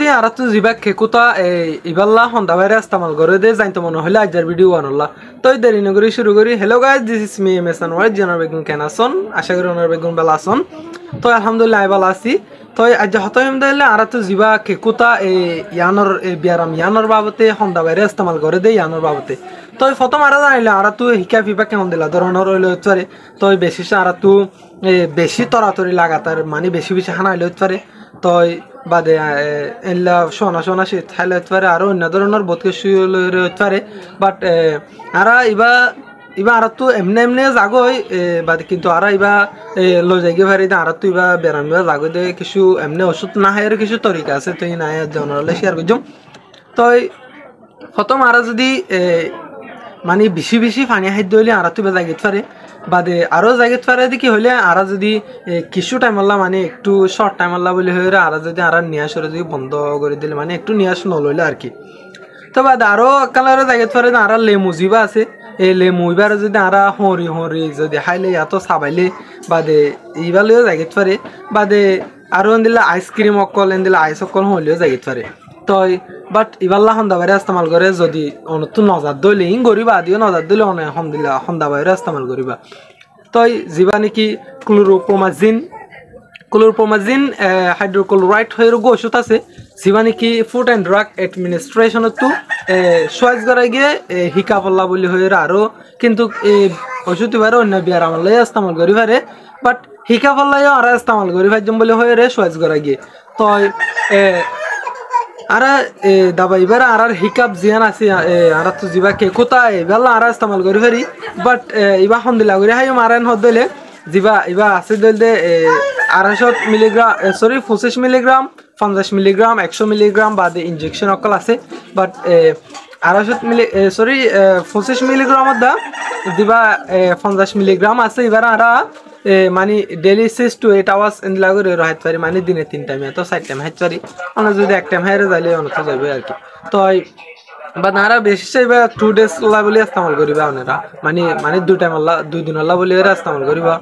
ফি আরাতু জিবা খেকুতা ইবাল্লা হন্দা বাইরে ইস্তেমাল করে দে জানতো মনে হলে আজকের ভিডিও আনল্লা তো দেরি নগরি শুরু করি। Hello guys, this is me M S Anwar. জানার বেগুন কেন আসন, আশা করি ওনার বেগুন বেলা আসন। তো আলহামদুলিল্লাহ আই ভালো আছি। তো আজ হত হিমদাইলে আরাতু জিবা খেকুতা ইয়ানোর বিয়ারাম ইয়ানোর বাবতে হন্দা বাইরে ইস্তেমাল করে দে ইয়ানোর বাবতে। তো প্রথম আরা জানিলে আরাতু হিকা ফিবা কেমন দিলা ধরনের হইলে হতে পারে। তো বেশি আরাতু বেশি তরাতরি লাগাতার মানে বেশি বেশি হানাইলে হতে পারে। তো বাদে এলা সোনা সোনা শীত খাইলে হতে পারে, আরো অন্য ধরনের বহুত কিছু হতে পারে। বাট আরা ইবা আর তো এমনি এমনি জাগই বাদে কিন্তু আরা ইবা লো যাইগে পারি না। আর তো ইবা বেরাম ইবা জাগই দে কিছু এমনি ওষুধ না হাইয়ের কিছু তরিকা আছে, তো নাই জনরালে শেয়ার করছম। তো প্রথম আরা যদি মানে বেশি বেশি পানি খাদ্য হইলে আরা তো ইবা জাগিতে পারে। বাদে আরও জায়গাতে পারে কি হইলে আরা যদি কিছু টাইম আল্লাহ মানে একটু শর্ট টাইম আল্লাহ বলে হয়ে আরা যদি আর নিয়াস যদি বন্ধ করে দিলে মানে একটু নিয়াস নলইলে আর কি। তো বাদে আরও কালারের জায়গাতে পারে আর লেমু জিবা আছে, এই লেমু এবার যদি আরা হরি হরি যদি খাইলে এত সাবাইলে বাদে এইবারও জায়গাতে পারে। বাদে আরও দিলে আইসক্রিম অকল দিলে আইস অকল হইলেও জায়গাতে পারে। তো বাট ইবাল্লা সন্ধ্যা বাইরে ইস্তেমাল করে যদি অনতো নজার দইলে ইং করিবা আদিও নজার দিলে অনেক সন্ধ্যা বাইরে ইস্তেমাল করিবা। তো যিবা নাকি ক্লোরোপ্রোমাজিন হাইড্রোক্লোরাইড হয়ে ওষুধ আছে, যিবা নাকি ফুড অ্যান্ড ড্রাগ এডমিনিস্ট্রেশনতো চয়েস করা গিয়ে হিকা পল্লা বলি হয়ে আরও কিন্তু ওষুধ এবারে অন্য বিয়ার আমলে ইস্তেমাল করি পারে। বাট হিকা পল্লাইও আর ইস্তেমাল করি পারজম বলে হয়ে চয়েস করা গিয়ে। তো আর দাবা এবার আর হিকাপ জিয়ান আছে আর তো যিবা কে কোথায় এবার আর ইস্তেমাল করি পারি। বাট ইবা সন্দিলা করে হাই মারেন হত দিলে যিবা ইবা আছে দিলে 250 মিলিগ্রাম 25 মিলিগ্রাম 50 মিলিগ্রাম 100 মিলিগ্রাম বাদে ইনজেকশন অকল আছে। বাট 25 মিলিগ্রামত দা যিবা 50 মিলিগ্রাম আছে এবার আর মানে ডেলি 6 to 8 আওয়ার্স এনলা করে রাখতে পারি, মানে দিনে 3 টাইম তো 4 টাইম হাইতে পারি। আমরা যদি এক টাইম হাইরে যাইলে অনেক যাবে আর কি। তো বা নারা বেশি চাইবা 2 days লা বলে ইস্তেমাল করিবা ওনারা মানে 2 টাইম আল্লাহ 2 দিন আল্লাহ বলে ইস্তেমাল করিবা।